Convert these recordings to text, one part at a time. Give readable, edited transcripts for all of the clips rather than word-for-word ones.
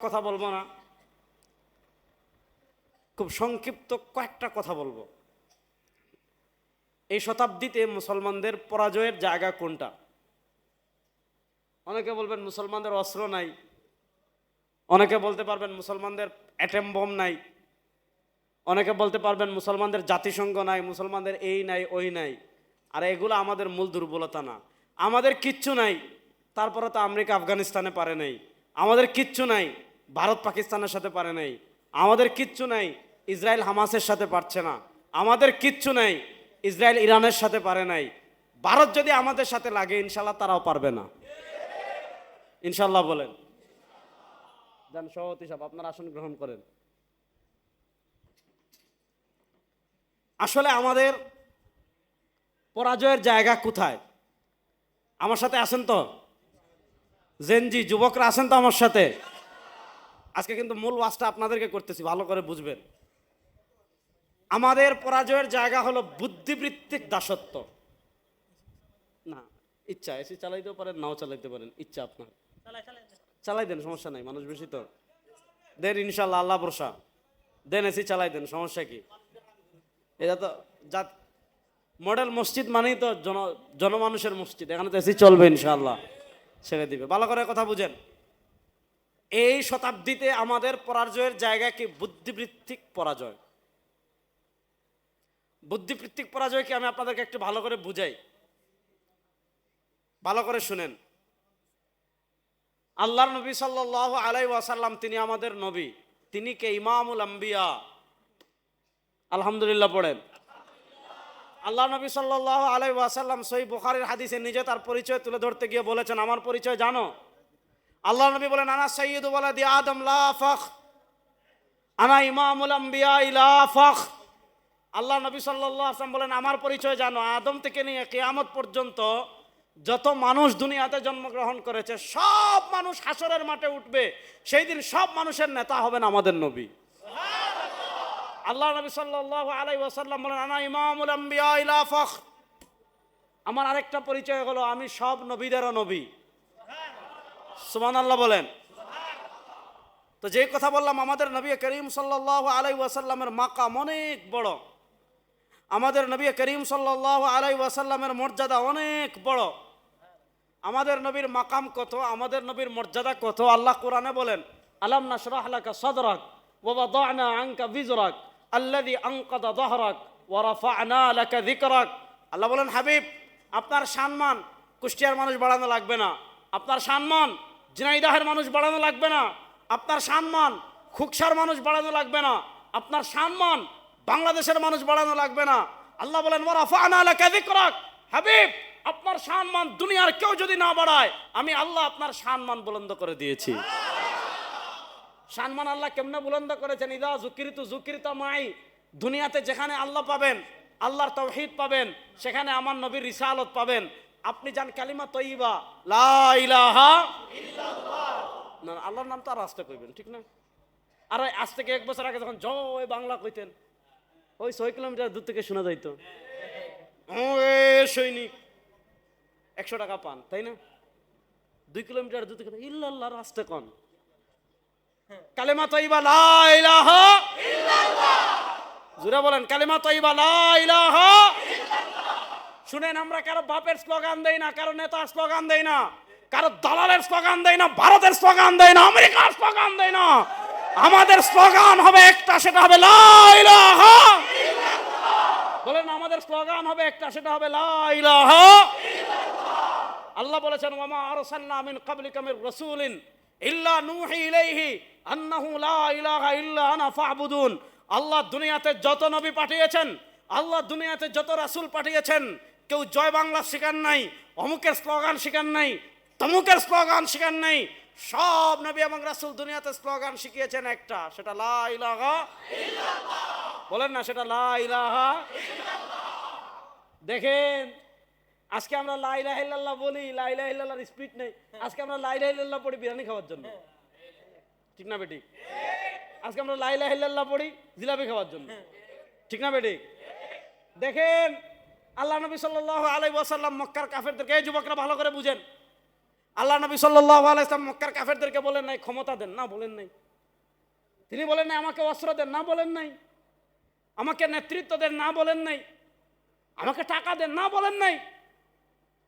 কথা বলবো না, খুব সংক্ষিপ্ত কয়েকটা কথা বলবো। এই শতাব্দীতে মুসলমানদের পরাজয়ের জায়গা কোনটা? অনেকে বলবেন মুসলমানদের অস্ত্র নাই, অনেকে বলতে পারবেন মুসলমানদের অ্যাটম বোম নাই, অনেকে বলতে পারবেন মুসলমানদের জাতিসংঘ নাই, মুসলমানদের এই নাই ওই নাই। আর এগুলো আমাদের মূল দুর্বলতা না। আমাদের কিচ্ছু নাই, তারপরে তো আমেরিকা আফগানিস্তানে পারে নাই। আমাদের কিচ্ছু নাই, ভারত পাকিস্তানের সাথে পারে নাই। আমাদের কিচ্ছু নাই, ইসরায়েল হামাসের সাথে পারছে না। আমাদের কিচ্ছু নাই, ইসরায়েল ইরানের সাথে পারে নাই। ভারত যদি আমাদের সাথে লাগে ইনশাল্লাহ তারাও পারবে না। ইনশাল্লাহ বলেন। যান সভাপতি সাহেব, আপনার আসন গ্রহণ করেন। আসলে আমাদের পরাজয়ের জায়গা কোথায়? আমার সাথে আছেন তো? জেনজি যুবকরা আছেন তো আমার সাথে? আজকে কিন্তু মূল ওয়াজটা আপনাদেরকে করতেছি, ভালো করে বুঝবেন। আমাদের পরাজয়ের জায়গা হলো বুদ্ধিবৃত্তিক দাসত্ব। না, ইচ্ছা এসি চালাইতেও পারেন, নাও চালাইতে পারেন, ইচ্ছা আপনার। চালাই দেন, সমস্যা নাই, মানুষ বেশি তো। দেন ইনশাল্লাহ, আল্লাহ ভরসা। দেন এসি চালাই দেন, সমস্যা কি? এটা তো যা মডেল মসজিদ মানেই তো জনমানুষের মসজিদ, এখানে তো এসি চলবে ইনশাআল্লাহ, ছেড়ে দিবে। ভালো করে কথা বুঝেন। এই শতাব্দীতে আমাদের পরাজয়ের জায়গা কি? বুদ্ধিবৃত্তিক পরাজয়। বুদ্ধিবৃত্তিক পরাজয় কি আমি আপনাদেরকে একটু ভালো করে বুঝাই, ভালো করে শুনেন। আল্লাহর নবী সাল্লাল্লাহু আলাইহি ওয়াসাল্লাম, তিনি আমাদের নবী। তিনি কে? ইমামুল আম্বিয়া। আলহামদুলিল্লাহ পড়েন। আল্লাহ নবী সাল্লাল্লাহু আলাইহি ওয়াসাল্লাম সহিহ বুখারীর হাদিসে নিজে তার পরিচয় তুলে ধরতে গিয়ে বলেছেন, আমার পরিচয় জানো? আল্লাহ নবী বলেন, আনা সাইয়্যিদু ওয়ালাদি আদম লা ফখ, আনা ইমামুল আম্বিয়া লা ফখ। আল্লাহ নবী সাল্লাল্লাহু আলাইহি ওয়াসাল্লাম বলেন, আমার পরিচয় জানো? আদম থেকে নিয়ে কিয়ামত পর্যন্ত যত মানুষ দুনিয়াতে জন্মগ্রহণ করেছে সব মানুষ হাসরের মাঠে উঠবে, সেই দিন সব মানুষের নেতা হবেন আমাদের নবী। আল্লাহ নবী সাল্লাল্লাহু আলাইহি ওয়াসাল্লাম বলেন, আনা ইমামুল আম্বিয়া লা ফখ। আমার আরেকটা পরিচয় হলো আমি সব নবীদেরও নবী। সুবহানাল্লাহ বলেন। তো যে কথা বললাম, আমাদের নবী করিম সাল্লাল্লাহু আলাইহি ওয়াসাল্লামের মাকাম অনেক বড়, আমাদের নবী করিম সাল্লাল্লাহু আলাইহি ওয়াসাল্লামের মর্যাদা অনেক বড়। আমাদের নবীর মাকাম কত, আমাদের নবীর মর্যাদা কত, আল্লাহ কোরআনে বলেন, আলাম নাশরাহ লাকা সাদরাক ওয়া ওয়াদানা আনকা বিজরাক আল্লাযী আনকাযা যাহরাক ওয়া রাফা'না লাকা যিকরাক। আল্লাহ বলেন, হাবিব, আপনার সম্মান কুষ্টিয়ার মানুষ বাড়ানো লাগবে না, আপনার সম্মান ঝিনাইদহের মানুষ বাড়ানো লাগবে না, আপনার সম্মান খুকসার মানুষ বাড়ানো লাগবে না, আপনার সম্মান বাংলাদেশের মানুষ বাড়ানো লাগবে না। আল্লাহ বলেন, ওয়া রাফা'না লাকা যিকরাক। হাবিব, আপনার সম্মান দুনিয়ার কেউ যদি না বাড়ায়, আমি আল্লাহ আপনার সম্মান বুলন্দ করে দিয়েছি। সম্মান আল্লাহ কেমনে বুলন্দ করেছেন? ইদা যুকিরতু যুকিরতা মাই। দুনিয়াতে যেখানে আল্লাহ পাবেন, আল্লাহর তাওহীদ পাবেন, সেখানে আমার নবীর রিসালাত পাবেন। আপনি যান কালিমা তয়্যিবা লা ইলাহা ইল্লাল্লাহ, না আল্লাহর নাম তো আর আস্তে কইবেন, ঠিক না? আর আজ থেকে 1 বছর আগে যখন জয় বাংলা কইতেন, ওই 6 কিলোমিটার দূর থেকে শোনা যাইতো, ও সৈনিক 100 টাকা পান, তাই না? 2 কিলোমিটার দূর থেকে ইল্লাল্লাহর আস্তে কোন কালেমা তয়্যিবা লা ইলাহা ইল্লাল্লাহ। জোরে বলেন, কালেমা তয়্যিবা লা ইলাহা ইল্লাল্লাহ। শুনেন, আমরা কারো বাপের স্লোগান দেই না, কারো নেতার স্লোগান দেই না, কারো দালালের স্লোগান দেই না, ভারতের স্লোগান দেই না, আমেরিকার স্লোগান দেই না। আমাদের স্লোগান হবে একটা, সেটা হবে লা ইলাহা ইল্লাল্লাহ। বলেন, আমাদের স্লোগান হবে একটা, সেটা হবে লা ইলাহা ইল্লাল্লাহ। আল্লাহ বলেছেন, ওয়া মা আরসালনা মিন ক্বাবলিকা মির রাসূলিন ইল্লা নূহি ইলাইহি আন্নাহু লা ইলাহা ইল্লা আনা ফা'বুদুন। আল্লাহ দুনিয়াতে যত নবী পাঠিয়েছেন, আল্লাহ দুনিয়াতে যত রাসূল পাঠিয়েছেন, কেউ জয় বাংলা শিখান নাই, অমুকের স্লোগান শিখান নাই, তমুকের স্লোগান শিখান নাই। সব নবী এবং রাসূল দুনিয়াতে স্লোগান শিখিয়েছেন একটা, সেটা লা ইলাহা ইল্লাল্লাহ। বলেন না, সেটা লা ইলাহা ইল্লাল্লাহ। দেখেন, আজকে আমরা লা ইলাহা ইল্লাল্লাহ বলি, লা ইলাহা ইল্লাল্লাহর স্পিড নেই। আজকে আমরা লা ইলাহা ইল্লাল্লাহ পড়ি বিরিয়ানি খাওয়ার জন্য, ঠিক না বেটি? আজকে আমরা লা ইলাহা ইল্লাল্লাহ পড়ি জিলাপি খাওয়ার জন্য, ঠিক না বেটি? দেখেন, আল্লাহ নবী সাল্লাল্লাহু আলাইহি ওয়াসাল্লাম মক্কার কাফেরদেরকে, এই যুবকরা ভালো করে বুঝেন, আল্লাহ নবী সাল্লাল্লাহু আলাইহি ওয়াসাল্লাম মক্কার কাফেরদেরকে বলেন নাই ক্ষমতা দেন, না বলেন নাই। তিনি বলেন নাই আমাকে অস্ত্র দেন, না বলেন নাই। আমাকে নেতৃত্ব দেন, না বলেন নাই। আমাকে টাকা দেন, না বলেন নাই।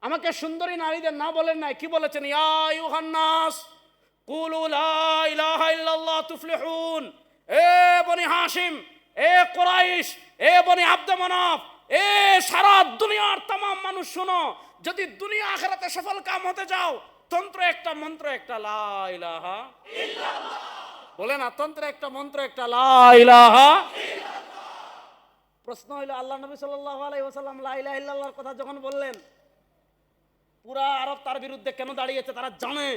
আমাকে সুন্দরী নারী দেন, না বলেন নাই। কি বলেছেন? ইয়া আইয়ুহান নাস কুলু লা ইলাহা ইল্লাল্লাহ তুফলিহুন। এ বনি হাশিম, এ কুরাইশ, এ বনি আব্দে মানাফ, এ সারা দুনিয়ার तमाम মানুষ শোনো, যদি দুনিয়া আখিরাতে সফল কাম হতে যাও, তন্ত্র একটা মন্ত্র একটা, লা ইলাহা ইল্লাল্লাহ। বলে না, তন্ত্র একটা মন্ত্র একটা, লা ইলাহা ইল্লাল্লাহ। প্রশ্ন হইল, আল্লাহ নবী সাল্লাল্লাহু আলাইহি ওয়াসাল্লাম লা ইলাহা ইল্লাল্লাহর কথা যখন বললেন, পুরা আরব তার বিরুদ্ধে কেন দাঁড়িয়েছে? তারা জানে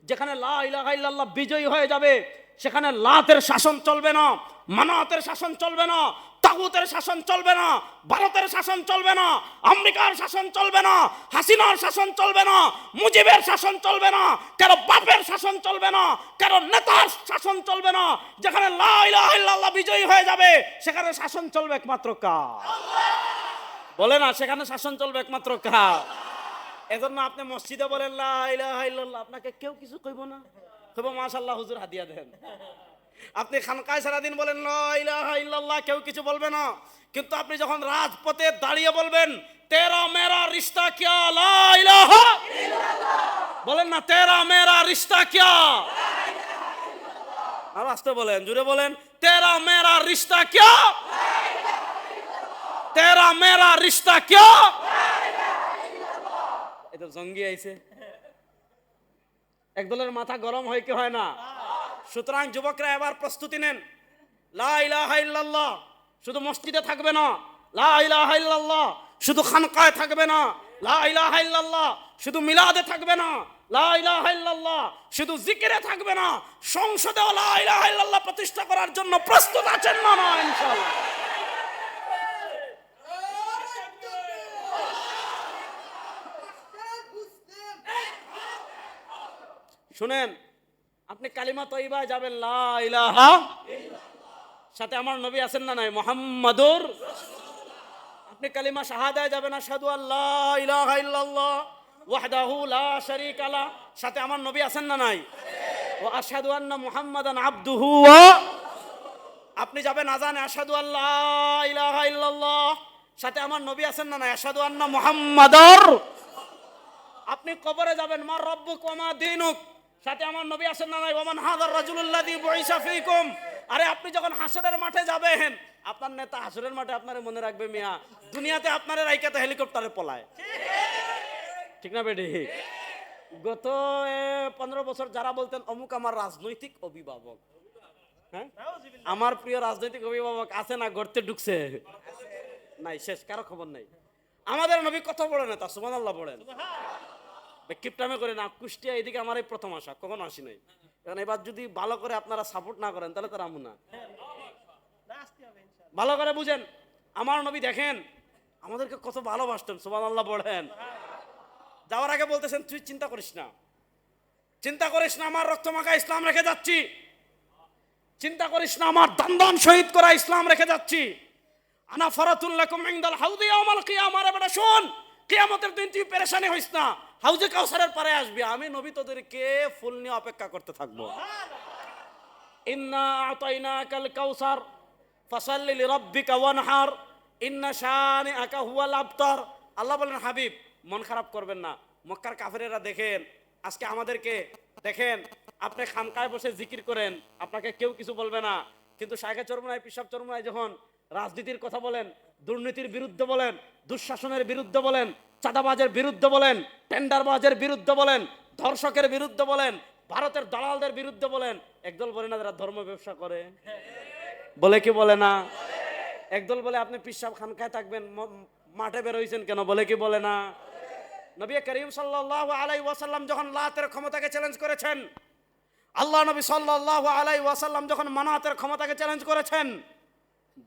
যেখানে লা ইলাহা ইল্লাল্লাহ বিজয়ী হয়ে যাবে, সেখানে লাতের শাসন চলবে না, মানাতের শাসন চলবে না, তাগুতের শাসন চলবে না, ভারতের শাসন চলবে না, আমেরিকার শাসন চলবে না, হাসিনার শাসন চলবে না, মুজিবের শাসন চলবে না, কারো বাপের শাসন চলবে না, কারো নেতার শাসন চলবে না। যেখানে লা ইলাহা ইল্লাল্লাহ বিজয়ী হয়ে যাবে, সেখানে শাসন চলবে একমাত্র কার? বলে না, সেখানে শাসন চলবে একমাত্র কার? এজন্য আপনি মসজিদে বলেন লা ইলাহা ইল্লাল্লাহ, আপনাকে কেউ কিছু কইব না, কইব মাশাআল্লাহ হুজুর হাদিয়া দেন। আপনি খানকায় সারাদিন বলেন লা ইলাহা ইল্লাল্লাহ, কেউ কিছু বলবে না। কিন্তু আপনি যখন রাজপথে দাঁড়িয়ে বলবেন তেরা মেরা রিশতা কিয়া, লা ইলাহা ইল্লাল্লাহ, বলেন না, তেরা মেরা রিশতা কিয়া, লা ইলাহা ইল্লাল্লাহ। আর আস্তে বলেন, জোরে বলেন, তেরা মেরা রিশতা কিয়া, লা ইলাহা ইল্লাল্লাহ, তেরা মেরা রিশতা কিয়া, লা ইলাহা ইল্লাল্লাহ। এটা জঙ্গি আইছে, একদলের মাথা গরম হয় কি হয় না? সুতরাং যুবকরা এবার প্রস্তুতি নেন। লা ইলাহা ইল্লাল্লাহ শুধু মসজিদে থাকবে না, লা ইলাহা ইল্লাল্লাহ শুধু খানকায় থাকবে না, লা ইলাহা ইল্লাল্লাহ শুধু মিলাদে থাকবে না, লা ইলাহা ইল্লাল্লাহ শুধু জিকিরে থাকবে না, সংসদেও লা ইলাহা ইল্লাল্লাহ প্রতিষ্ঠা করার জন্য প্রস্তুত আছেন না? না, ইনশাআল্লাহ। শুনেন, আপনি কালিমা তয়্যিবা যাবেন লা ইলাহা ইল্লাল্লাহ, সাথে আমার নবী আছেন না নাই? মুহাম্মাদুর রাসূলুল্লাহ। আপনি কালিমা শাহাদায় যাবেন আশহাদু আল্লা ইলাহা ইল্লাল্লাহ ওয়াহদাহু লা শারীকা লা, সাথে আমার নবী আছেন না নাই? ওয়া আশহাদু আন্না মুহাম্মাদান আবদুহু ওয়া। আপনি যাবেন আযানে আশহাদু আল্লা ইলাহা ইল্লাল্লাহ, সাথে আমার নবী আছেন না নাই? আশহাদু আন্না মুহাম্মাদার। আপনি কবরে যাবেন মার রব্বুক ওয়া মা দীনুক, সাথে আমার নবী আছেন না নাই? ওমান হাযার রাজুলুল্লাযী বুইসা ফীকুম। আরে আপনি যখন হাসরের মাঠে যাবেন, আপনার নেতা হাসরের মাঠে আপনারে মনে রাখবে মিয়া, দুনিয়াতে আপনারে রাইকাতে হেলিকপ্টারে পলায়, ঠিক না বেডি? গত 15 বছর যারা বলতেন অমুক আমার রাজনৈতিক অভিভাবক, হ্যাঁ, আমার প্রিয় রাজনৈতিক অভিভাবক আছে না? গর্তে ঢুকছে নাই, শেষ, কারো খবর নাই। আমাদের নবী কত বড় নেতা, সুবহানাল্লাহ বলেন। কিপটামে করে না, কুষ্টিয়া এদিকে আমার এই প্রথম আসা, কখনো আসি নাই। কারণ এবার যদি ভালো করে আপনারা সাপোর্ট না করেন তাহলে তারা আমু না। ভালো করে বুঝেন, আমার নবী দেখেন আমাদেরকে কত ভালোবাসতেন, সুবহানাল্লাহ বলেন। যাওয়ার আগে বলতেছেন তুই চিন্তা করিস না, চিন্তা করিস না, আমার রক্তমাখা ইসলাম রেখে যাচ্ছি, চিন্তা করিস না, আমার দান শহীদ করা ইসলাম রেখে যাচ্ছি। আনা ফারাতুল লাকুম ইনদাল হাউদি ইয়াউমাল কিয়ামা। রে বেটা শোন, কিয়ামতের দিন তুই পেরেশানি হইস না, হাউজে কাউসারের পারে আসবি, আমি নবী তোদেরকে ফুল নিয়ে অপেক্ষা করতে থাকবো। ইন্না আতাইনাকাল কাউসার ফাসাল্লি লিরাব্বিকা ওয়ানহার ইন্না শানিআকা হুয়াল আবতার। আল্লাহ বলেন হাবিব মন খারাপ করবেন না। মক্কার কাফেরেরা দেখেন, আজকে আমাদেরকে দেখেন, আপনি খানকায় বসে জিকির করেন, আপনাকে কেউ কিছু বলবে না। কিন্তু শায়খে চরমনায়, পিসাব চরমনায় যখন রাজনীতির কথা বলেন, দুর্নীতির বিরুদ্ধে বলেন, দুঃশাসনের বিরুদ্ধে বলেন, চাঁদাবাজের বিরুদ্ধে বলেন, টেন্ডারবাজের বিরুদ্ধে বলেন, ধর্ষকের বিরুদ্ধে বলেন, ভারতের দালালদের বিরুদ্ধে বলেন, একদল বলে না যারা ধর্ম ব্যবসা করে, বলে কি বলে না? একদল বলে আপনি পিসাব খানকায় থাকবেন, মাঠে বের হইছেন কেন, বলে কি বলে না? নবী করিম সাল্লাল্লাহু আলাইহি ওয়াসাল্লাম যখন লাতের ক্ষমতাকে চ্যালেঞ্জ করেছেন, আল্লাহ নবী সাল্লাল্লাহু আলাইহি ওয়াসাল্লাম যখন মানাতের ক্ষমতাকে চ্যালেঞ্জ করেছেন,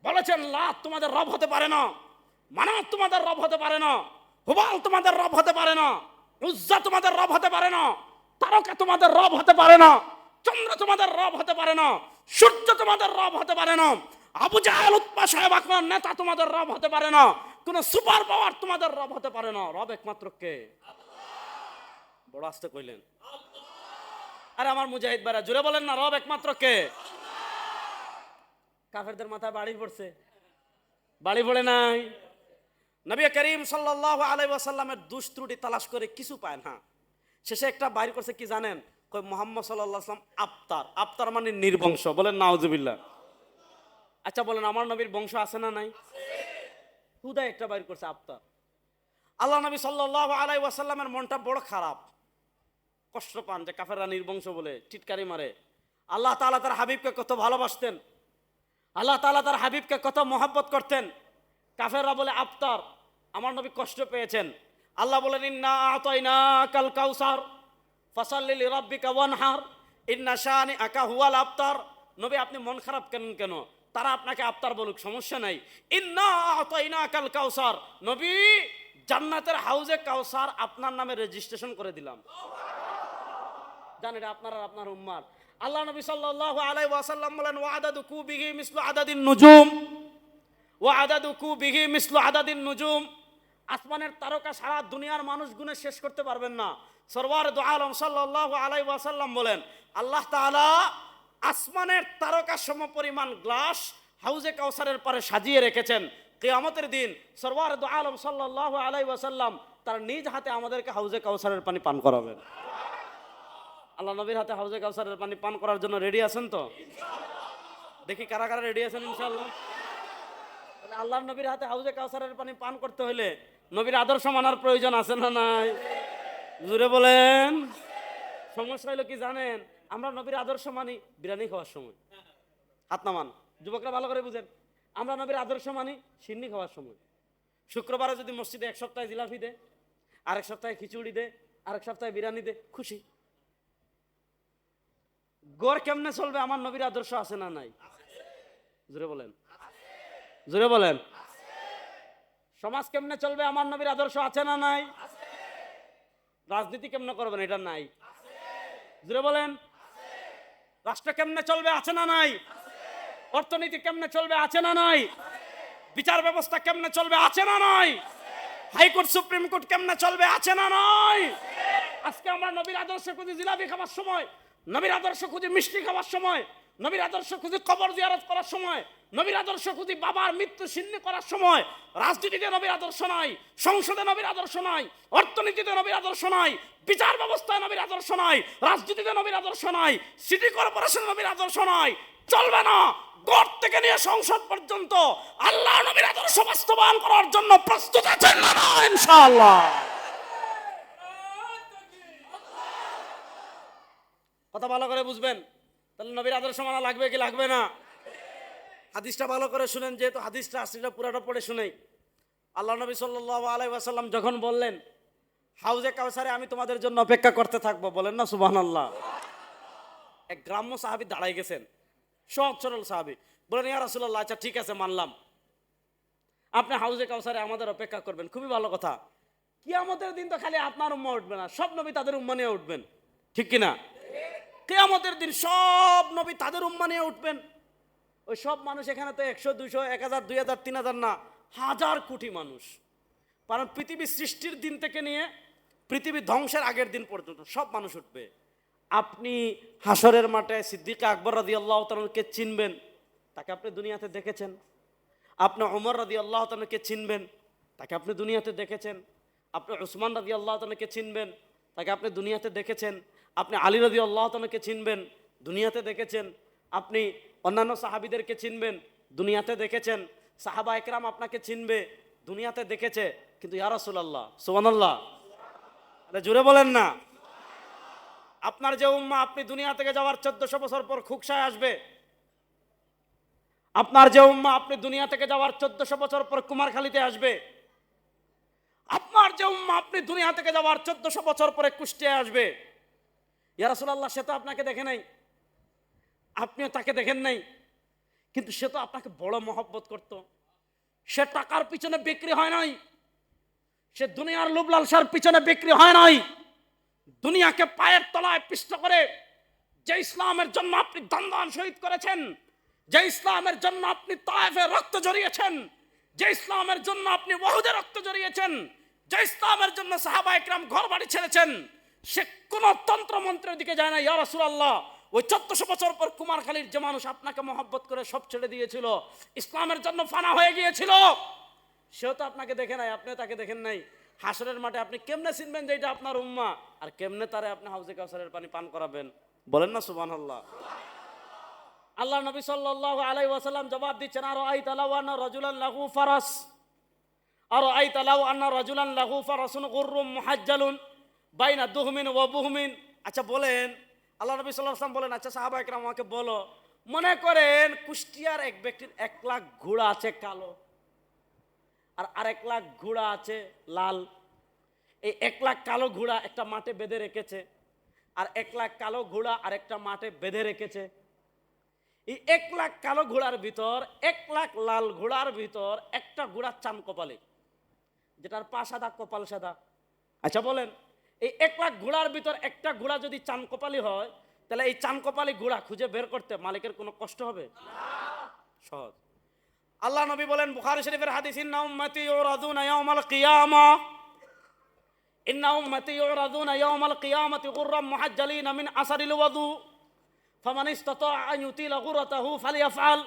বলেছেন লাত তোমাদের রব হতে পারে না, মানাত তোমাদের রব হতে পারে না, হুবাল তোমাদের রব হতে পারে না, উজ্জা তোমাদের রব হতে পারে না, তারকা তোমাদের রব হতে পারে না, চন্দ্র তোমাদের রব হতে পারে না, সূর্য তোমাদের রব হতে পারে না, আবু জাহেল উতবা সাহেব আকবর নেতা তোমাদের রব হতে পারে না, কোন সুপার পাওয়ার তোমাদের রব হতে পারে না। রব একমাত্র কে? বড় আস্তে কইলেন। আরে আমার মুজাহিদ ভাইরা জোরে বলেন না, রব একমাত্র কে? কাফেরদের মাথায় বাড়ি পড়ছে, বাড়ি পড়ে নাই। নবী করিম সাল্লাল্লাহু আলাইহি ওয়াসাল্লামের দুষ ত্রুটি তালাশ করে কিছু পায় না, শেষে একটা বাইর করছে কি জানেন? কই মুহাম্মদ সাল্লাল্লাহু আলাইহি ওয়াসাল্লাম আফতার। আফতার মানে নির্বংশ, বলেন নাউজুবিল্লাহ। আচ্ছা বলেন আমার নবীর বংশ আছে না নাই? হুদায় একটা বাইর করছে আফতার। আল্লাহ নবী সাল্লাল্লাহু আলাইহি ওয়াসাল্লামের মনটা বড় খারাপ, কষ্ট পান যে কাফেররা নির্বংশ বলে টিটকারি মারে। আল্লাহ তাআলা তার হাবিবকে কত ভালোবাসতেন, আল্লাহ তাআলা তার হাবিবকে কত মহব্বত করতেন। কাফেররা বলে আফতার, আমার নবী কষ্ট পেয়েছেন। আল্লাহ বলেন ইন্না আতাইনাকাল কাউসার ফাসাল্লি লিরাব্বিকা ওয়ানহার ইন্না শানিআকা হুয়াল আফতার। নবী আপনি মন খারাপ কেন? তারা আপনাকে আফতার বলুক, সমস্যা নাই। ইন্না আতাইনাকাল কাউসার, নবী জান্নাতের হাউজে কাউসার আপনার নামে রেজিস্ট্রেশন করে দিলাম। জানেন এটা আপনার আর আপনার উম্মার। আল্লাহ নবী সাল্লাল্লাহু আলাইহি ওয়াসাল্লাম বলেন ওয়াদাদু কুবিহি মিসলু আদাদিন নুজুম, ওয়াদাদু কুবিহি মিসলু আদাদিন নুজুম। আসমানের তারকা সারা দুনিয়ার মানুষ গুণে শেষ করতে পারবেন না। সরওয়ার দু আলম সাল্লাল্লাহু আলাইহি ওয়াসাল্লাম বলেন আল্লাহ তাআলা আসমানের তারকা সমপরিমাণ গ্লাস হাউজে কাউসারের পারে সাজিয়ে রেখেছেন। কিয়ামতের দিন সরওয়ার দু আলম সাল্লাল্লাহু আলাইহি ওয়াসাল্লাম তার নিজ হাতে আমাদেরকে হাউজে কাউসারের পানি পান করাবেন। আল্লাহ নবীর হাতে হাউজে কাউসারের পানি পান করার জন্য রেডি আছেন তো? দেখি কারা কারা রেডি আছেন ইনশাআল্লাহ। আল্লাহর নবীর হাতে হাউজে কাউসারের পানি পান করতে হলে নবীর আদর্শ মানার প্রয়োজন আছে না নাই? জোরে বলেন। সমস্যা হলো কি জানেন? আমরা নবীর আদর্শ মানি বিরিয়ানি খাওয়ার সময়, হাত নামান যুবকরা ভালো করে বুঝেন। আমরা নবীর আদর্শ মানি সিন্নি খাওয়ার সময়। শুক্রবারে যদি মসজিদে এক সপ্তাহে জিলাপি দে, আরেক সপ্তাহে খিচুড়ি দে, আরেক সপ্তাহে বিরিয়ানি দে, খুশি। গড় কেমনে চলবে? আমার নবীর আদর্শ আছে না নাই? জোরে বলেন, জোরে বলেন। সমাজ কেমনে চলবে? আমার নবীর আদর্শ আছে না নাই? রাজনীতি কেমনে করবেন? এটা নাই। জোরে বলেন। রাষ্ট্র কেমনে চলবে? আছে না নাই? অর্থনীতি কেমনে চলবে? আছে না নাই? বিচার ব্যবস্থা কেমনে চলবে? আছে না নাই? হাইকোর্ট সুপ্রিম কোর্ট কেমনে চলবে? আছে না নাই? আজকে আমরা নবীর আদর্শ খুঁজি জিলাপি খাবার সময়, নবীর আদর্শ খুঁজি মিষ্টি খাবার সময়, নবীর আদর্শ খুঁজি কবর জিয়ারত করার সময়, নবীর আদর্শ খুঁজি বাবার মৃত্যু সিন্নি করার সময়। রাজনীতিতে নবীর আদর্শ নাই, সংসদে নবীর আদর্শ নাই, অর্থনীতিতে নবীর আদর্শ নাই, বিচার ব্যবস্থায় নবীর আদর্শ নাই, রাজনীতিতে নবীর আদর্শ নাই, সিটি কর্পোরেশনে নবীর আদর্শ নাই। চলবে না। গড় থেকে নিয়ে সংসদ পর্যন্ত আল্লাহ নবীর আদর্শ বাস্তবায়ন করার জন্য প্রস্তুত আছেন না ইনশাআল্লাহ? কথা ভালো করে বুঝবেন। তাহলে নবীর আদর্শ মানা লাগবে কি লাগবে না? হাদিসটা ভালো করে শুনেন, যেহেতু হাদিসটা আসলে পুরোটা পড়ে শুনেই। আল্লাহ নবী সাল্লাল্লাহু আলাইহি ওয়াসাল্লাম যখন বললেন হাউজে কাউসারে আমি তোমাদের জন্য অপেক্ষা করতে থাকবো, বলেন না সুবহানাল্লাহ। এক গ্রাম্য সাহাবী দাঁড়াই গেছেন, সহজ সরল সাহাবী, বলেন ইয়া রাসূলুল্লাহ, আচ্ছা ঠিক আছে মানলাম, আপনি হাউজে কাউসারে আমাদের অপেক্ষা করবেন, খুবই ভালো কথা। কিয়ামতের দিন তো খালি আপনার উম্মাহ উঠবে না, সব নবী তাদের উম্মাহ নিয়ে উঠবেন, ঠিক কিনা? কিয়ামতের দিন সব নবী তাদের উম্মাহ নিয়ে উঠবেন। ওই সব মানুষ এখানে তো 100, 200, 1000, 2000, 3000 না, হাজার কোটি মানুষ। কারণ পৃথিবী সৃষ্টির দিন থেকে নিয়ে পৃথিবী ধ্বংসের আগের দিন পর্যন্ত সব মানুষ উঠবে। আপনি হাসরের মাঠে সিদ্দিক আকবর রাদিয়াল্লাহু তাআলাকে চিনবেন, তাকে আপনি দুনিয়াতে দেখেছেন। আপনি ওমর রাদিয়াল্লাহু তাআলাকে চিনবেন, তাকে আপনি দুনিয়াতে দেখেছেন। আপনি উসমান রাদিয়াল্লাহু তাআলাকে চিনবেন, তাকে আপনি দুনিয়াতে দেখেছেন। আপনি আলী রাদিয়াল্লাহু তাআলাকে চিনবেন, দুনিয়াতে দেখেছেন। আপনি অন্যান্য সাহাবীদেরকে চিনবেন, দুনিয়াতে দেখেছেন। সাহাবা একরাম আপনাকে চিনবে, দুনিয়াতে দেখেছে। কিন্তু ইয়া রাসূলুল্লাহ, সুবহানাল্লাহ, আরে জোরে বলেন না। আপনার যে উম্মাহ, আপনি দুনিয়া থেকে যাওয়ার 1400 বছর পর খুকসায় আসবে। আপনার যে উম্মাহ, আপনি দুনিয়া থেকে যাওয়ার 1400 বছর পর কুমারখালীতে আসবে। আপনার যে উম্মাহ, আপনি দুনিয়া থেকে যাওয়ার 1400 বছর পরে কুষ্টিয়ায় আসবে। ইয়া রাসূলুল্লাহ, সে তো আপনাকে দেখে নাই, আপনিও তাকে দেখেন নাই, কিন্তু সে তো আপনাকে বড় মহব্বত করত। সে টাকার পিছনে বিক্রি হয় নাই, সে দুনিয়ার লোভ লালসার পিছনে বিক্রি হয় নাই। দুনিয়াকে পায়ের তলায় পিষ্ট করে যে ইসলামের জন্য আপনি দান শহীদ করেছেন, যে ইসলামের জন্য আপনি তায়েফে রক্ত ঝরিয়েছেন, যে ইসলামের জন্য আপনি উহুদে রক্ত ঝরিয়েছেন, যে ইসলামের জন্য সাহাবা একরাম ঘর বাড়ি ছেড়েছেন, সে কোনো তন্ত্র মন্ত্রের দিকে যায় না। ইয়া রাসূলুল্লাহ, ওই 1400 বছর পর কুমারখালীর যে মানুষ আপনাকে মহব্বত করে সব ছেড়ে দিয়েছিল, ইসলামের জন্য ফানা হয়ে গিয়েছিল, সেও তো আপনাকে দেখে নাই, আপনিও তাকে দেখেন নাই। হাসরের মাঠে আপনি কেমনে চিনবেন যে এটা আপনার উম্মাহ, আর কেমনে তারে আপনি হাউজে কাউসারের পানি পান করাবেন? বলেন না সুবহানাল্লাহ। আল্লাহ নবী সাল্লাল্লাহু আলাইহি ওয়াসাল্লাম জবাব দিচ্ছেন, আর আইতা লাউ আন্না রাজুলান লাহু ফারাস, আর আইতা লাউ আন্না রাজুলান লাহু ফারাসুন গুররুম মুহাজ্জালুন বাইনা দুহমিন ওয়া বুহমিন। আচ্ছা বলেন, আল্লাহ নবী সাল্লাল্লাহু আলাইহি ওয়াসাল্লাম বলেন, আচ্ছা সাহাবা একরাম আমাকে বলো, মনে করেন কুষ্টিয়ার এক ব্যক্তির 1 লাখ ঘোড়া আছে কালো, আর 1 লাখ ঘোড়া আছে লাল। এই 1 লাখ কালো ঘোড়া একটা মাঠে বেঁধে রেখেছে, আর 1 লাখ কালো ঘোড়া আরেকটা মাঠে বেঁধে রেখেছে। এই 1 লাখ কালো ঘোড়ার ভিতর 1 লাখ লাল ঘোড়ার ভিতর একটা ঘোড়া চান কপালে, যেটার পা সাদা কপাল সাদা। আচ্ছা বলেন, এই 1 লাখ ঘোড়ার ভিতর একটা ঘোড়া যদি চান কপালি হয়, তাহলে এই চান কপালি ঘোড়া খুঁজে বের করতে মালিকের কোনো কষ্ট হবে? সহজ। আল্লাহ নবী বলেন বুখারী শরীফের হাদিস, ইন্না উম্মতি ইউরাদুনা ইয়াউমাল কিয়ামা, ইন্না উম্মতি ইউরাদুনা ইয়াউমাল কিয়ামাতি গুররাম মুহাজ্জালিনা মিন আসারিল ওয়াদু ফামান ইসতাতা আন ইউতিলা গুররাতাহু ফালিয়াফআল।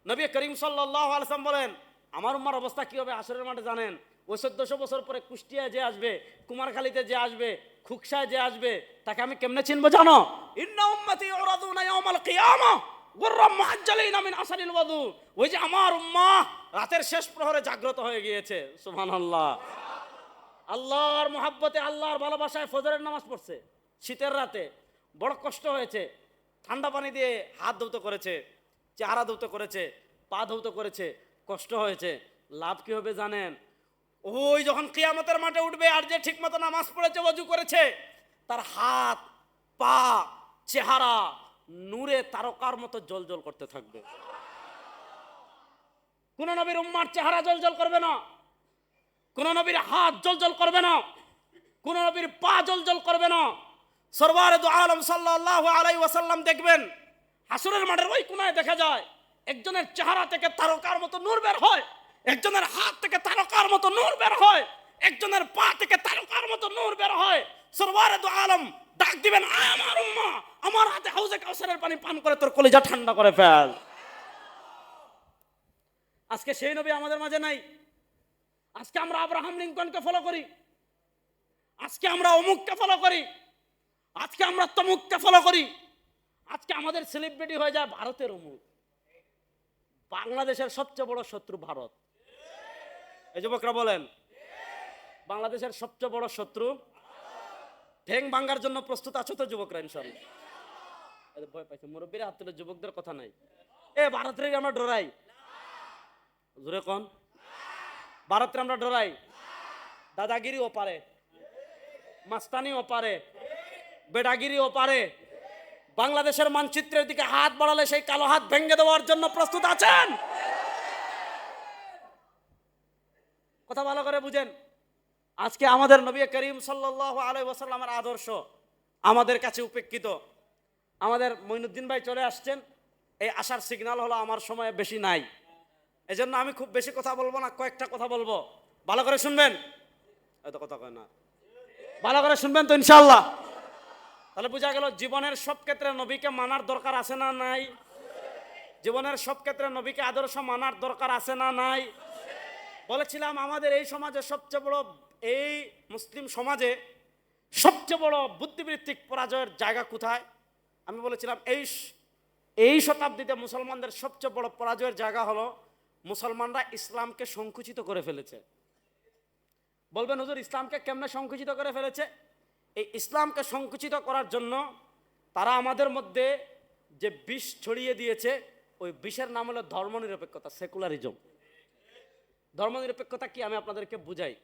নবী করিম সাল্লাল্লাহু আলাইহি ওয়াসাল্লাম বলেন, আমার উম্মার অবস্থা কি হবে হাসরের মাঠে জানেন? ওই 1400 বছর পরে কুষ্টিয়ায় যে আসবে, কুমারখালীতে যে আসবে, খুকসায় যে আসবে, তাকে আমি কেমনে চিনবো জানো? ইন্না উম্মতি ইউরাদুনা ইয়াউমাল কিয়ামা গুররাম মুহাজ্জালিনা মিন আসারিল ওয়াদু। ওই যে আমার উম্মাহ রাতের শেষ প্রহরে জাগ্রত হয়ে গিয়েছে। সুবহানাল্লাহ। আল্লাহর মহব্বতে, আল্লাহর ভালোবাসায় ফজরের নামাজ পড়ছে, শীতের রাতে বড় কষ্ট হয়েছে, ঠান্ডা পানি দিয়ে হাত ধৌত করেছে, চেহারা ধৌত করেছে, পা ধৌত করেছে, কষ্ট হয়েছে। লাভ কি হবে জানেন? ওই যখন কিয়ামতের মাঠে উঠবে, আর যে ঠিক মতো নামাজ পড়েছে, ওযু করেছে, তার হাত পা চেহারা নূরে তারকার মতো জ্বলজ্বল করতে থাকবে। কোন নবীর উম্মার চেহারা জ্বলজ্বল করবে না, কোন নবীর হাত জ্বলজ্বল করবে না, কোন নবীর পা জ্বলজ্বল করবে না। সরওয়ারে দু আলম সাল্লাল্লাহু আলাইহি ওয়াসাল্লাম দেখবেন হাসরের মাঠের ওই কোনায় দেখা যায় একজনের চেহারা থেকে তারকার মতো নূর বের হয়, একজনের হাত থেকে তারকার মতো নূর বের হয়, একজনের পা থেকে তারকার মতো নূর বের হয়। সরওয়ারে দু আলম ডাক দিবেন, আয় আমার উম্মাহ, আমার হাতে হাউজে কাউসারের পানি পান করে তোর কলিজা ঠান্ডা করে ফেল। আজকে সেই নবী আমাদের মাঝে নাই। আজকে আমরা আব্রাহাম লিঙ্কনকে ফলো করি, আজকে আমরা অমুককে ফলো করি, আজকে আমরা তমুককে ফলো করি। আজকে আমাদের সেলিব্রিটি হয়ে যায় ভারতের অমুক। বাংলাদেশের সবচেয়ে বড় শত্রু ভারত। এই যুবকরা বলেন, বাংলাদেশের সবচেয়ে বড় শত্রু। ঠ্যাং ভাঙার জন্য প্রস্তুত আছো তো যুবকরা? ইনশাআল্লাহ। ভয় পাইছে মুরব্বীরা হাত তুলে, যুবকদের কথা নাই। এ ভারতের আমরা ডরাই, জোরে কোন? ভারতের আমরা ডরাই। দাদাগিরিও পারে, মাস্তানিও পারে, বেডাগিরিও পারে। বাংলাদেশের মানচিত্রের দিকে হাত বাড়ালে সেই কালো হাত ভেঙে দেওয়ার জন্য প্রস্তুত আছেন? কথা ভালো করে বুঝেন। আজকে আমাদের নবী করিম সাল্লাল্লাহু আলাইহি ওয়াসাল্লামের আদর্শ আমাদের কাছে উপেক্ষিত। আমাদের মঈনুদ্দিন ভাই চলে আসছেন, এই আসার সিগন্যাল হলো আমার সময় বেশি নাই, এজন্য আমি খুব বেশি কথা বলবো না, কয়েকটা কথা বলবো। ভালো করে শুনবেন, এত কথা কয় না, ভালো করে শুনবেন তো ইনশাআল্লাহ। তাহলে বোঝা গেল জীবনের সব ক্ষেত্রে নবীকে মানার দরকার আছে না নাই? জীবনের সব ক্ষেত্রে নবীকে আদর্শ মানার দরকার আছে না নাই? বলেছিলাম আমাদের এই সমাজে সবচেয়ে বড়, এই মুসলিম সমাজে সবচেয়ে বড় বুদ্ধিবৃত্তিক পরাজয়ের জায়গা কোথায়? আমি বলেছিলাম এই শতাব্দীতে মুসলমানদের সবচেয়ে বড় পরাজয়ের জায়গা হলো মুসলমানরা ইসলামকে সংকুচিত করে ফেলেছে। বলবেন হুজুর ইসলামকে কেমনে সংকুচিত করে ফেলেছে? এই ইসলামকে সংকুচিত করার জন্য তারা আমাদের মধ্যে যে বিষ ছড়িয়ে দিয়েছে, ওই বিষের নাম হলো ধর্মনিরপেক্ষতা, সেকুলারিজম। ধর্মনিরপেক্ষতা কি আমি আপনাদেরকে বুঝাই।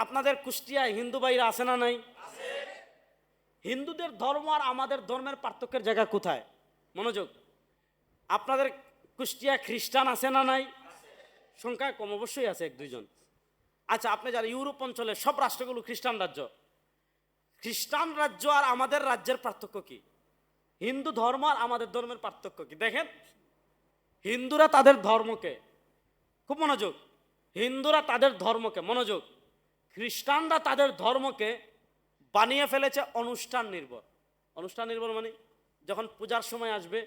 আপনাদের কুষ্টিয়ায় হিন্দু ভাইরা আছে না নাই? হিন্দুদের ধর্ম আর আমাদের ধর্মের পার্থক্যের জায়গা কোথায়? মনোযোগ। আপনাদের কুষ্টিয়া খ্রিস্টান আছে না নাই? সংখ্যায় কম অবশ্যই আছে, 1-2 জন। আচ্ছা, আপনি যারা ইউরোপ অঞ্চলে সব রাষ্ট্রগুলো খ্রিস্টান রাজ্য, খ্রিস্টান রাজ্য আর আমাদের রাজ্যের পার্থক্য কি? হিন্দু ধর্ম আর আমাদের ধর্মের পার্থক্য কি? দেখেন, হিন্দুরা তাদের ধর্মকে, খুব মনোযোগ, হিন্দুরা তাদের ধর্মকে, মনোযোগ, খ্রিস্টানরা তাদের ধর্মকে বানিয়ে ফেলেছে অনুষ্ঠান নির্ভর। অনুষ্ঠান নির্ভর মানে যখন পূজার সময় আসবে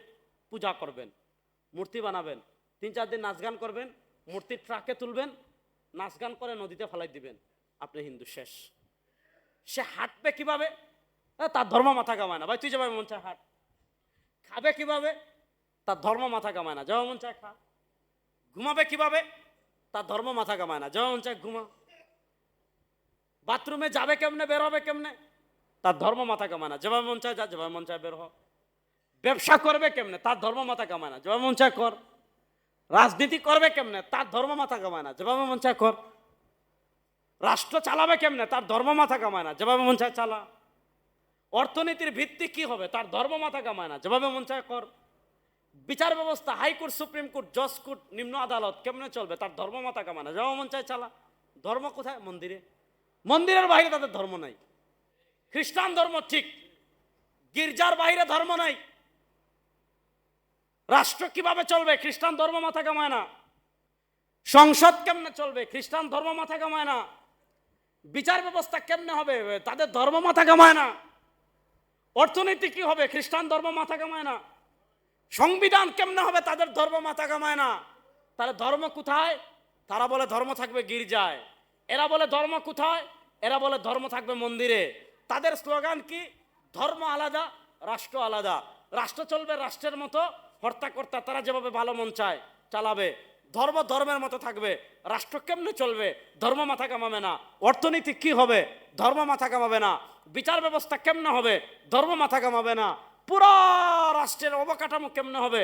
পূজা করবেন, মূর্তি বানাবেন, 3-4 দিন নাচ গান করবেন, মূর্তি ট্রাকে তুলবেন, নাচ গান করে নদীতে ফেলাই দিবেন, আপনি হিন্দু শেষ। সে হাঁটবে কিভাবে? তার ধর্ম মাথা কামায় না। ভাই তুই যেভাবে মন চায় হাঁট। খাবে কিভাবে? তার ধর্ম মাথা কামায় না, যেভাবে মন চায় খা। ঘুমাবে কিভাবে? তার ধর্ম মাথা কামায় না, যেভাবে মন চায় ঘুমা। বাথরুমে যাবে কেমনে, বের হবে কেমনে? তার ধর্ম মাথা কামায় না, যেভাবে মন চায় যা, যেভাবে মন চায় বের হ। ব্যবসা করবে কেমনে? তার ধর্ম মাথা কামায় না, যেভাবে মন চায় কর। রাজনীতি করবে কেমনে? তার ধর্ম মাথা কামায় না, যেভাবে মন চায় কর। রাষ্ট্র চালাবে কেমনে? তার ধর্ম মাথা কামায় না, যেভাবে মন চায় চালা। অর্থনীতির ভিত্তি কি হবে? তার ধর্ম মাথা কামায় না, যেভাবে মন চায় কর। বিচার ব্যবস্থা, হাইকোর্ট, সুপ্রিম কোর্ট, জজ কোর্ট, নিম্ন আদালত কেমনে চলবে? তার ধর্ম মাথা কামায় না, যেভাবে মন চায় চালা। ধর্ম কোথায়? মন্দিরে। মন্দিরের বাইরে তাদের ধর্ম নাই। খ্রিস্টান ধর্ম ঠিক, গির্জার বাইরে ধর্ম নাই। রাষ্ট্র কিভাবে চলবে? খ্রিস্টান ধর্ম মাথা কামায় না। সংসদ কেমনে চলবে? খ্রিস্টান ধর্ম মাথা কামায় না। বিচার ব্যবস্থা কেমনে হবে? তাদের ধর্ম মাথা কামায় না। অর্থনীতি কি হবে? খ্রিস্টান ধর্ম মাথা কামায় না। সংবিধান কেমনে হবে? তাদের ধর্ম মাথা কামায় না। তাহলে ধর্ম কোথায়? তারা বলে ধর্ম থাকবে গির্জায়, এরা বলে ধর্ম কোথায়? এরা বলে ধর্ম থাকবে মন্দিরে। তাদের স্লোগান কি? ধর্ম আলাদা, রাষ্ট্র আলাদা। রাষ্ট্র চলবে রাষ্ট্রের মতো, হর্তাকর্তা তারা যেভাবে ভালো মন চায় চালাবে। ধর্ম ধর্মের মতো থাকবে। রাষ্ট্র কেমনে চলবে? ধর্ম মাথা কামাবে না। অর্থনীতি কি হবে? ধর্ম মাথা কামাবে না। বিচার ব্যবস্থা কেমনে হবে? ধর্ম মাথা কামাবে না। পুরো রাষ্ট্রের অবকাঠামো কেমনে হবে?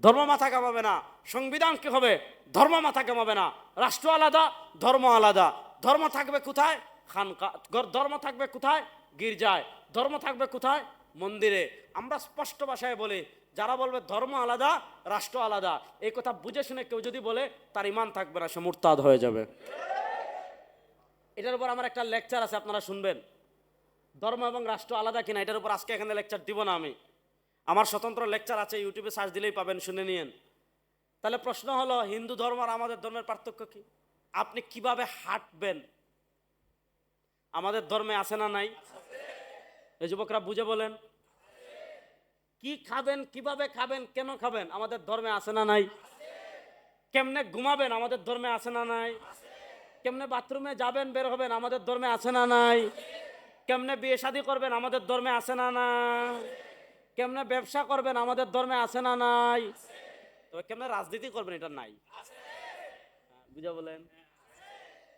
ধর্ম মাথা কামাবে না। সংবিধান কি হবে? ধর্ম মাথা কামাবে না। রাষ্ট্র আলাদা, ধর্ম আলাদা। ধর্ম থাকবে কোথায়? খানকা। ধর্ম থাকবে কোথায়? গির্জায়। ধর্ম থাকবে কোথায়? মন্দিরে। আমরা স্পষ্ট ভাষায় বলি, যারা বলবে ধর্ম আলাদা, রাষ্ট্র আলাদা, এই কথা বুঝে শুনে কেউ যদি বলে, তার ঈমান থাকবে না, সে মুরতাদ হয়ে যাবে। এটার উপর আমার একটা লেকচার আছে, আপনারা শুনবেন। ধর্ম এবং রাষ্ট্র আলাদা কিনা, এটার উপর আজকে এখানে লেকচার দিব না আমি। আমার স্বতন্ত্র লেকচার আছে, ইউটিউবে সার্চ দিলেই পাবেন, শুনে নিয়েন। তাহলে প্রশ্ন হলো, হিন্দু ধর্ম আর আমাদের ধর্মের পার্থক্য কি? আপনি কিভাবে হাঁটবেন আমাদের ধর্মে আছে না নাই? এই যুবকরা বুঝে বলেন। কি খাবেন, কিভাবে খাবেন, কেন খাবেন, আমাদের ধর্মে আছে না নাই? কেমনে ঘুমাবেন, আমাদের ধর্মে আছে না নাই? কেমনে বাথরুমে যাবেন, বের হবেন, আমাদের ধর্মে আছে না নাই? কেমনে বিয়ে শাদী করবেন, আমাদের ধর্মে আছে না নাই? কেমনে ব্যবসা করবেন, আমাদের ধর্মে আছে না নাই? তবে কেমনে রাজনীতি করবেন, এটা নাই। বুঝা বলেন।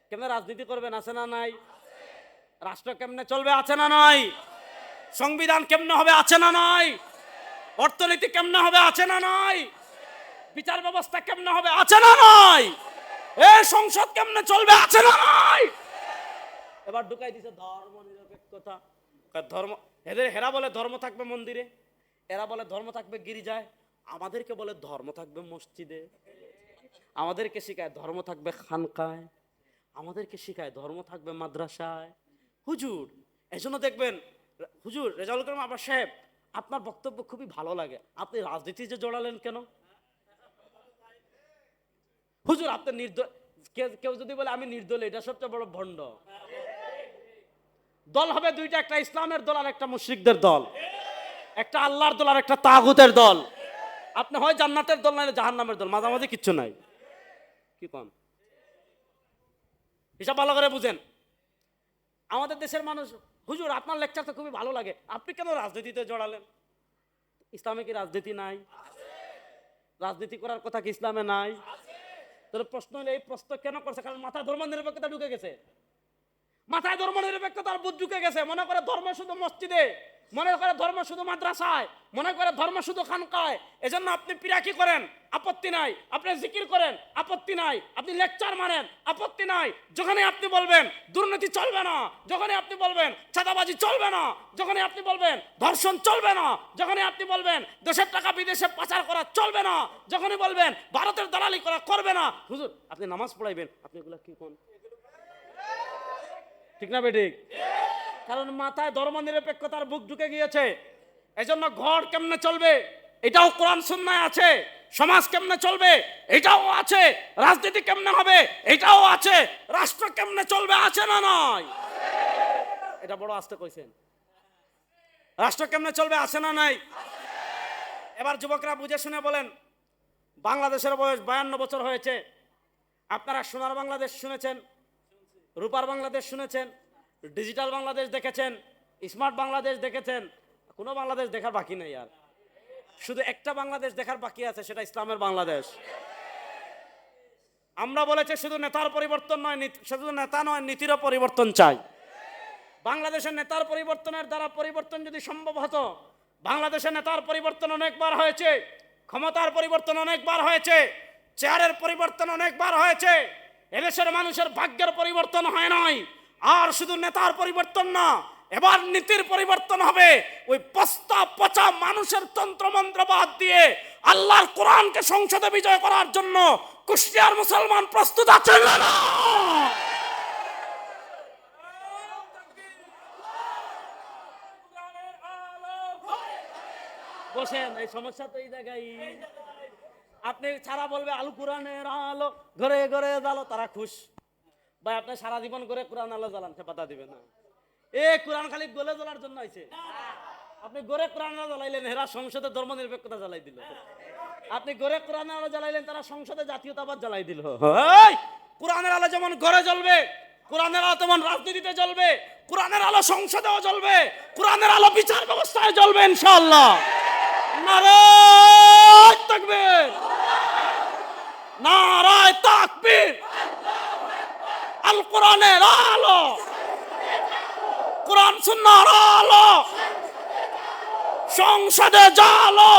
কেমনে রাজনীতি করবেন, আছে না নাই? রাষ্ট্র কেমনে চলবে, আছে না নাই? সংবিধান কেমনে হবে, আছে না নাই? অর্থনীতি কেমনে হবে, আছে না নাই? বিচার ব্যবস্থা কেমনে হবে, আছে না নাই? এই সংসদ কেমনে চলবে, আছে না নাই? এবার ঢুকাই দিছে ধর্ম নিরপেক্ষতা। ধর্ম হেরা বলে ধর্ম থাকবে মন্দিরে, এরা বলে ধর্ম থাকবে গির্জায়, আমাদেরকে বলে ধর্ম থাকবে মসজিদে, আমাদেরকে শিখায় ধর্ম থাকবে খানকায়, আমাদেরকে শিখায় ধর্ম থাকবে মাদ্রাসায়। হুজুর, এজন্য দেখবেন হুজুর রেজাউল করিম আবার সাহেব, আপনার বক্তব্য খুবই ভালো লাগে, আপনি রাজনীতি যে জড়ালেন কেন? হুজুর আপনি নির্দল, কেউ যদি বলে আমি নির্দল, এটা সবচেয়ে বড় ভণ্ড। দল হবে দুইটা, একটা ইসলামের দল আর একটা মুশরিকদের দল, একটা আল্লাহর দল আর একটা তাগুতের দল। আপনি হয় জান্নাতের দল নাহলে জাহান্নামের দল, মাঝামাঝি কিচ্ছু নাই। কি কোন হিসাব ভালো করে বুঝেন। আমাদের দেশের মানুষ, হুজুর আপনার লেকচার তো খুবই ভালো লাগে, আপনি কেন রাজনীতিতে জড়ালেন? ইসলামে কি রাজনীতি নাই? রাজনীতি করার কথা কি ইসলামে নাই? তাহলে প্রশ্ন হলো, এই প্রশ্ন কেন করছে? কারণ মাথায় ধর্ম নিরপেক্ষতা ঢুকে গেছে। মাথায় ধর্ম নিরপেক্ষতার বুদ্ধ ঢুকে গেছে। মনে করে ধর্ম শুধু মসজিদে, মনে করে ধর্ম শুধু মাদ্রাসায়, মনে করে ধর্ম শুধু খানকায়। এজন্য আপনি পীড়া কি করেন, আপত্তি নাই। আপনি জিকির করেন, আপত্তি নাই। আপনি লেকচার মানেন, আপত্তি নাই। যখনই আপনি বলবেন দুর্নীতি চলবে না, যখনই আপনি বলবেন চাঁদাবাজি চলবে না, যখনই আপনি বলবেন ধর্ষণ চলবে না, যখনই আপনি বলবেন দেশের টাকা বিদেশে পাচার করা চলবে না, যখনই বলবেন ভারতের দালালি করা করবে না, হুজুর আপনি নামাজ পড়াইবেন, আপনি এগুলা কি কোন? ঠিক না বেঠিক? কারণ মাথায় ধর্ম নিরপেক্ষতার বুক ঢুকে গিয়েছে। এজন্য ঘর কেমনে চলবে এটাও কোরআন সুন্নায় আছে, সমাজ কেমনে চলবে এটাও আছে, রাজনীতি কেমনে হবে এটাও আছে, রাষ্ট্র কেমনে চলবে আছে না নয়? এটা বড় আস্তে কইছেন। রাষ্ট্র কেমনে চলবে, আছে না নাই? এবার যুবকরা বুঝে শুনে বলেন, বাংলাদেশের বয়স 52 বছর হয়েছে। আপনারা সোনার বাংলাদেশ শুনেছেন, রূপার বাংলাদেশ শুনেছেন, ডিজিটাল বাংলাদেশ দেখেছেন, স্মার্ট বাংলাদেশ দেখেছেন। কোনো বাংলাদেশ দেখার বাকি নেই। আর শুধু একটা বাংলাদেশ দেখার বাকি আছে, সেটা ইসলামের বাংলাদেশ। আমরা বলেছি শুধু নেতার পরিবর্তন নয়, শুধু নেতা নয়, নীতিরও পরিবর্তন চাই। বাংলাদেশের নেতার পরিবর্তনের দ্বারা পরিবর্তন যদি সম্ভব হতো, বাংলাদেশের নেতার পরিবর্তন অনেকবার হয়েছে, ক্ষমতার পরিবর্তন অনেকবার হয়েছে, চেয়ারের পরিবর্তন অনেকবার হয়েছে। এদেশের মানুষের ভাগ্যের পরিবর্তন হয় নাই। আর শুধু নেতার পরিবর্তন না, এবার নীতির পরিবর্তন হবে। ওই পস্তা পচা মানুষের তন্ত্রমন্ত্র বাদ দিয়ে আল্লাহর কোরআনকে সংসদে বিজয় করার জন্য কুষ্টিয়ার মুসলমান প্রস্তুত আছেন না? বসেন, এই সমস্যা তো এই জায়গায়। আপনি সারা বলবে আলু কোরআনের আলো, ঘরে ঘরে জ্বালো, তারা খুশ। ভাই আপনি সারা জীবন করে কোরআন আলো জ্বালান, সে পাতা দিবে না। কোরআন খালি গলে জ্বলার জন্য হয়েছে। আপনি গড়ে কোরআন আলো জ্বালাইলেন, হেরা সংসদে ধর্ম নিরপেক্ষতা জ্বালাই দিল। আপনি গড়ে কোরআন আলো জ্বালাইলেন, তারা সংসদে জাতীয়তাবাদ জ্বালাই দিল। কোরআনের আলো যেমন ঘরে জ্বলবে, কোরআনের আলো তেমন রাজনীতিতে জ্বলবে, কোরআনের আলো সংসদেও জ্বলবে, কোরআনের আলো বিচার ব্যবস্থায় জ্বলবে ইনশাআল্লাহ। নারায়ে তাকবীর, নারায়ে তাকবীর। আল কোরআনের আলো, কোরআন সুন্নাহর আলো, সংসদে জ্বালো।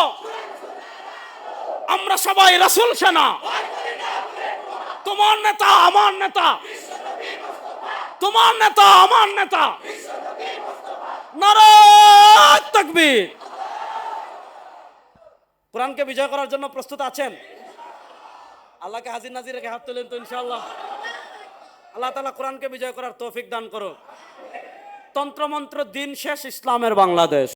আমরা সবাই রাসূল সেনা, তোমার নেতা আমার নেতা, তোমার নেতা আমার নেতা। নারায়ে তাকবীর। কোরআনকে বিজয় করার জন্য প্রস্তুত আছেন? আল্লাহকে হাজির নাজির রেখে হাত তোলেন তো ইনশাআল্লাহ। আল্লাহ তাআলা কোরআনকে বিজয় করার তৌফিক দান করো। তন্ত্রমন্ত্র দিন শেষ, ইসলামের বাংলাদেশ।